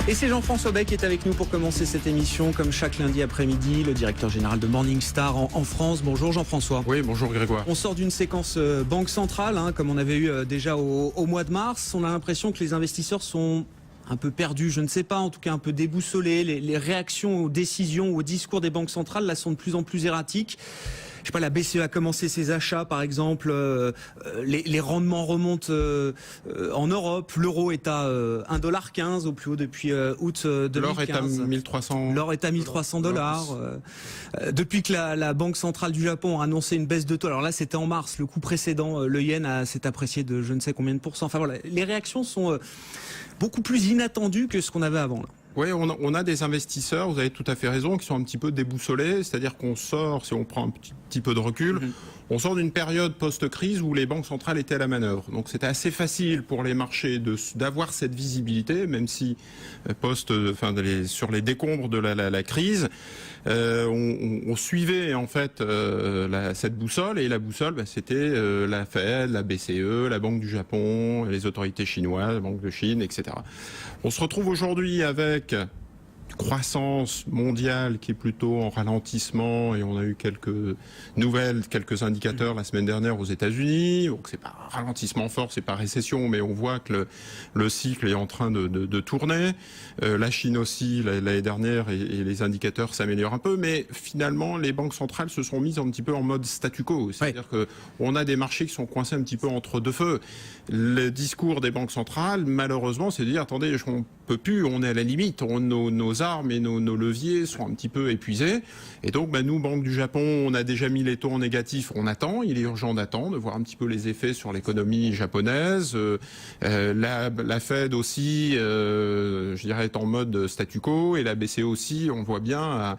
Et c'est Jean-François Bec qui est avec nous pour commencer cette émission, comme chaque lundi après-midi, le directeur général de Morningstar en France. Bonjour Jean-François. Oui, bonjour Grégoire. On sort d'une séquence banque centrale, comme on avait eu déjà au mois de mars. On a l'impression que les investisseurs sont un peu perdus, je ne sais pas, en tout cas un peu déboussolés. Les réactions aux décisions, aux discours des banques centrales là sont de plus en plus erratiques. Je sais pas, la BCE a commencé ses achats, par exemple. Les rendements remontent en Europe. L'euro est à 1,15 $ au plus haut depuis août 2015. L'or est à 1300. L'or est à 1300 $. Depuis que la Banque centrale du Japon a annoncé une baisse de taux, alors là c'était en mars, le coup précédent, le yen s'est apprécié de je ne sais combien de pourcents. Enfin voilà, les réactions sont beaucoup plus inattendues que ce qu'on avait avant là. Oui, on a des investisseurs, vous avez tout à fait raison, qui sont un petit peu déboussolés, c'est-à-dire qu'on sort, si on prend un petit peu de recul, on sort d'une période post-crise où les banques centrales étaient à la manœuvre. Donc c'était assez facile pour les marchés d'avoir cette visibilité, même si sur les décombres de la crise, on suivait en fait cette boussole, et la boussole c'était la Fed, la BCE, la Banque du Japon, les autorités chinoises, la Banque de Chine, etc. On se retrouve aujourd'hui avec croissance mondiale qui est plutôt en ralentissement, et on a eu quelques nouvelles, quelques indicateurs la semaine dernière aux États-Unis. Donc c'est pas un ralentissement fort, c'est pas récession, mais on voit que le cycle est en train de tourner. La Chine aussi l'année dernière, et les indicateurs s'améliorent un peu, mais finalement les banques centrales se sont mises un petit peu en mode statu quo, c'est-à-dire que on a des marchés qui sont coincés un petit peu entre deux feux. Le discours des banques centrales, malheureusement, c'est de dire attendez, on peut plus, on est à la limite, nos armes et nos leviers sont un petit peu épuisés. Et donc, nous, Banque du Japon, on a déjà mis les taux en négatif, on attend, il est urgent d'attendre, de voir un petit peu les effets sur l'économie japonaise. La Fed aussi, je dirais, est en mode statu quo, et la BCE aussi, on voit bien,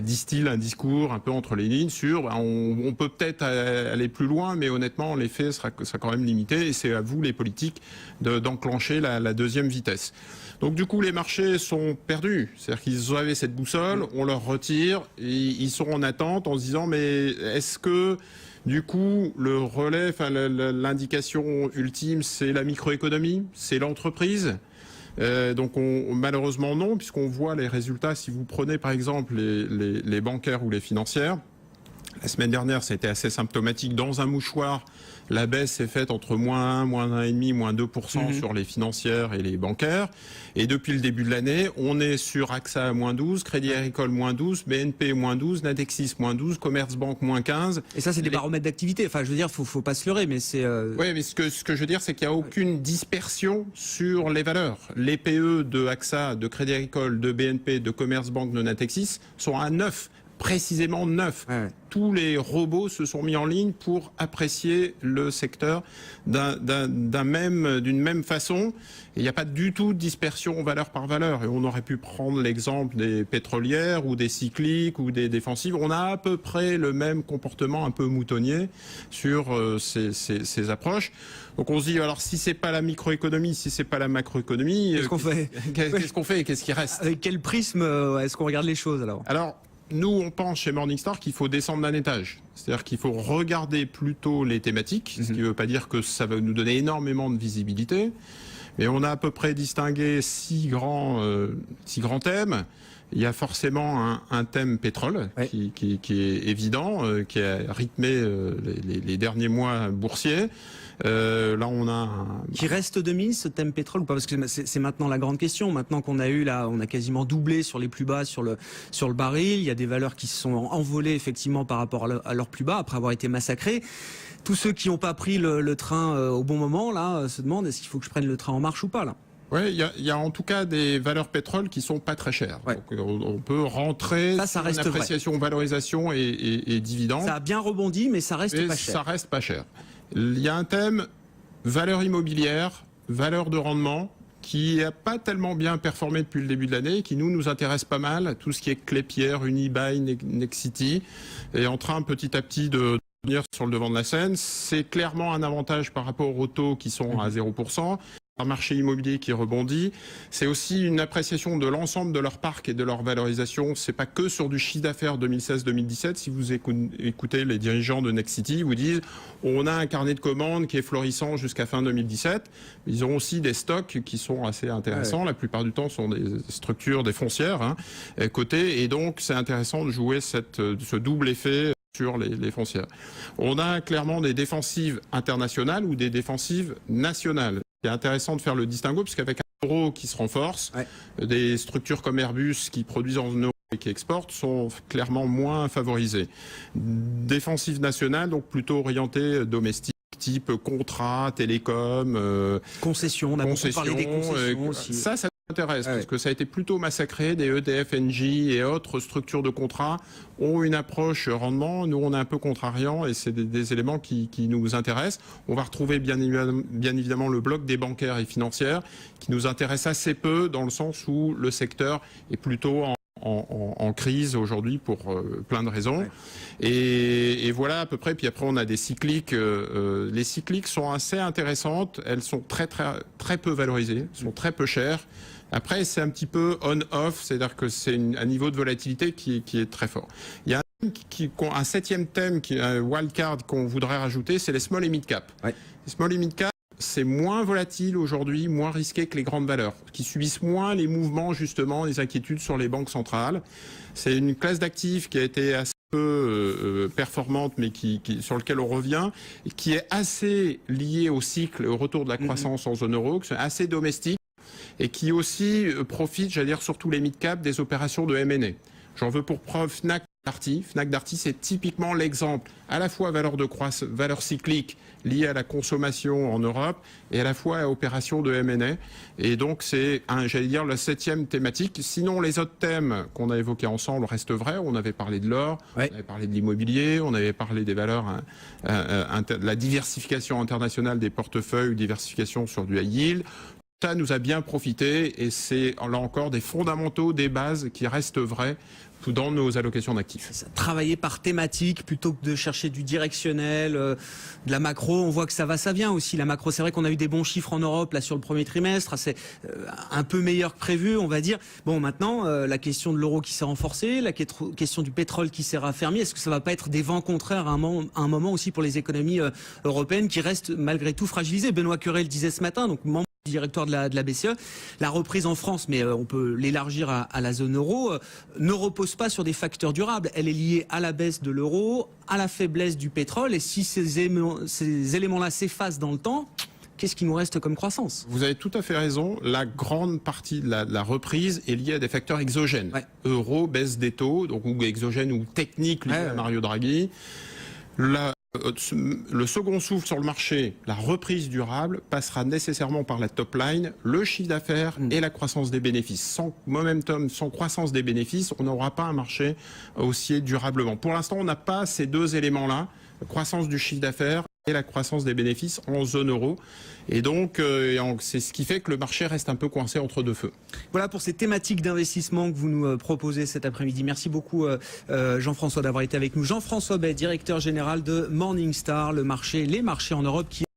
distille un discours un peu entre les lignes sur, on peut peut-être aller plus loin, mais honnêtement, l'effet sera quand même limité, et c'est à vous, les politiques, d'enclencher la deuxième vitesse. Donc du coup, les marchés sont perdus. C'est-à-dire qu'ils avaient cette boussole, on leur retire, et ils sont en attente en se disant mais est-ce que du coup le relais, l'indication ultime, c'est la microéconomie, c'est l'entreprise? Donc malheureusement non, puisqu'on voit les résultats. Si vous prenez par exemple les bancaires ou les financières, la semaine dernière, ça a été assez symptomatique. Dans un mouchoir, la baisse est faite entre -1, -1,5%, -2% sur les financières et les bancaires. Et depuis le début de l'année, on est sur AXA à -12%, Crédit Agricole -12%, BNP -12%, Natixis -12%, Commerzbank -15%. Et ça, c'est des baromètres d'activité. Enfin, je veux dire, faut pas se leurrer, mais c'est... Oui, mais ce que je veux dire, c'est qu'il n'y a aucune dispersion sur les valeurs. Les PE de AXA, de Crédit Agricole, de BNP, de Commerzbank, de Natixis sont à 9. Précisément 9. Ouais. Tous les robots se sont mis en ligne pour apprécier le secteur d'une même façon. Il n'y a pas du tout de dispersion valeur par valeur. Et on aurait pu prendre l'exemple des pétrolières ou des cycliques ou des défensives. On a à peu près le même comportement un peu moutonnier sur ces approches. Donc on se dit, alors si c'est pas la microéconomie, si c'est pas la macroéconomie, qu'est-ce qu'on fait? Qu'est-ce qu'on fait et qu'est-ce qui reste? Avec quel prisme est-ce qu'on regarde les choses alors? Nous, on pense chez Morningstar qu'il faut descendre d'un étage. C'est-à-dire qu'il faut regarder plutôt les thématiques, ce qui ne veut pas dire que ça va nous donner énormément de visibilité. Mais on a à peu près distingué six grands thèmes. Il y a forcément un thème pétrole qui est évident, qui a rythmé les derniers mois boursiers. Là, on a qui reste de mise, ce thème pétrole ou pas? Parce que c'est maintenant la grande question. Maintenant qu'on a eu là, on a quasiment doublé sur les plus bas sur le baril. Il y a des valeurs qui se sont envolées effectivement par rapport à leur plus bas après avoir été massacrées. Tous ceux qui n'ont pas pris le train au bon moment là se demandent est-ce qu'il faut que je prenne le train en marche ou pas là? Oui, il y a en tout cas des valeurs pétrole qui sont pas très chères. Ouais. Donc on peut rentrer ça reste une appréciation, valorisation et dividendes. Ça a bien rebondi, mais ça reste pas cher. Ça reste pas cher. Il y a un thème valeur immobilière, valeur de rendement, qui n'a pas tellement bien performé depuis le début de l'année, qui nous intéresse pas mal. Tout ce qui est Klépierre, Unibail, Nexity est en train petit à petit de venir sur le devant de la scène. C'est clairement un avantage par rapport aux taux qui sont à 0%. un marché immobilier qui rebondit, c'est aussi une appréciation de l'ensemble de leur parc et de leur valorisation. C'est pas que sur du chiffre d'affaires 2016-2017. Si vous écoutez les dirigeants de Nexity, ils vous disent on a un carnet de commandes qui est florissant jusqu'à fin 2017. Ils ont aussi des stocks qui sont assez intéressants. Ouais. La plupart du temps, sont des structures, des foncières cotées, et donc c'est intéressant de jouer ce double effet sur les foncières. On a clairement des défensives internationales ou des défensives nationales. C'est intéressant de faire le distinguo, puisqu'avec un euro qui se renforce, des structures comme Airbus qui produisent en euros et qui exportent sont clairement moins favorisées. Défensive nationale, donc plutôt orientée domestique, type contrat, télécom, concession, on a beaucoup parlé des concessions aussi. Ça intéresse, parce que ça a été plutôt massacré. Des EDF, Engie et autres structures de contrat ont une approche rendement. Nous, on est un peu contrariant, et c'est des éléments qui nous intéressent. On va retrouver bien évidemment le bloc des bancaires et financières, qui nous intéresse assez peu, dans le sens où le secteur est plutôt en crise aujourd'hui pour plein de raisons. Et voilà à peu près. Puis après, on a des cycliques. Les cycliques sont assez intéressantes. Elles sont très peu valorisées, sont très peu chères. Après, c'est un petit peu on-off, c'est-à-dire que c'est un niveau de volatilité qui est très fort. Il y a un septième thème, un wildcard qu'on voudrait rajouter, c'est les small et mid cap. Les small et mid cap, c'est moins volatile aujourd'hui, moins risqué que les grandes valeurs, qui subissent moins les mouvements, justement, les inquiétudes sur les banques centrales. C'est une classe d'actifs qui a été assez peu performante, mais sur lequel on revient, et qui est assez liée au cycle, au retour de la croissance en zone euro, qui est assez domestique, et qui aussi profite, j'allais dire, surtout les mid-cap, des opérations de M&A. J'en veux pour preuve Fnac Darty. Fnac Darty, c'est typiquement l'exemple à la fois valeur cyclique liée à la consommation en Europe, et à la fois à opération de M&A. Et donc c'est, j'allais dire, la septième thématique. Sinon, les autres thèmes qu'on a évoqués ensemble restent vrais. On avait parlé de l'or, on avait parlé de l'immobilier, on avait parlé des valeurs, la diversification internationale des portefeuilles, diversification sur du high yield. Ça nous a bien profité, et c'est là encore des fondamentaux, des bases qui restent vrais dans nos allocations d'actifs. Travailler par thématique plutôt que de chercher du directionnel, de la macro. On voit que ça va, ça vient aussi. La macro, c'est vrai qu'on a eu des bons chiffres en Europe là sur le premier trimestre. C'est un peu meilleur que prévu, on va dire. Bon, maintenant, la question de l'euro qui s'est renforcée, la question du pétrole qui s'est raffermi. Est-ce que ça va pas être des vents contraires à un moment aussi pour les économies européennes qui restent malgré tout fragilisées? Benoît Cœuré le disait ce matin, donc membre directeur de la BCE, la reprise en France, mais on peut l'élargir à la zone euro, ne repose pas sur des facteurs durables. Elle est liée à la baisse de l'euro, à la faiblesse du pétrole, et si ces éléments-là s'effacent dans le temps, qu'est-ce qui nous reste comme croissance? Vous avez tout à fait raison. La grande partie de la reprise est liée à des facteurs exogènes. Euro, baisse des taux, donc ou exogènes ou techniques liés à Mario Draghi. Le second souffle sur le marché, la reprise durable, passera nécessairement par la top line, le chiffre d'affaires et la croissance des bénéfices. Sans momentum, sans croissance des bénéfices, on n'aura pas un marché haussier durablement. Pour l'instant, on n'a pas ces deux éléments-là, la croissance du chiffre d'affaires et la croissance des bénéfices en zone euro. Et donc, c'est ce qui fait que le marché reste un peu coincé entre deux feux. Voilà pour ces thématiques d'investissement que vous nous proposez cet après-midi. Merci beaucoup Jean-François d'avoir été avec nous. Jean-François Bay, directeur général de Morningstar, les marchés en Europe qui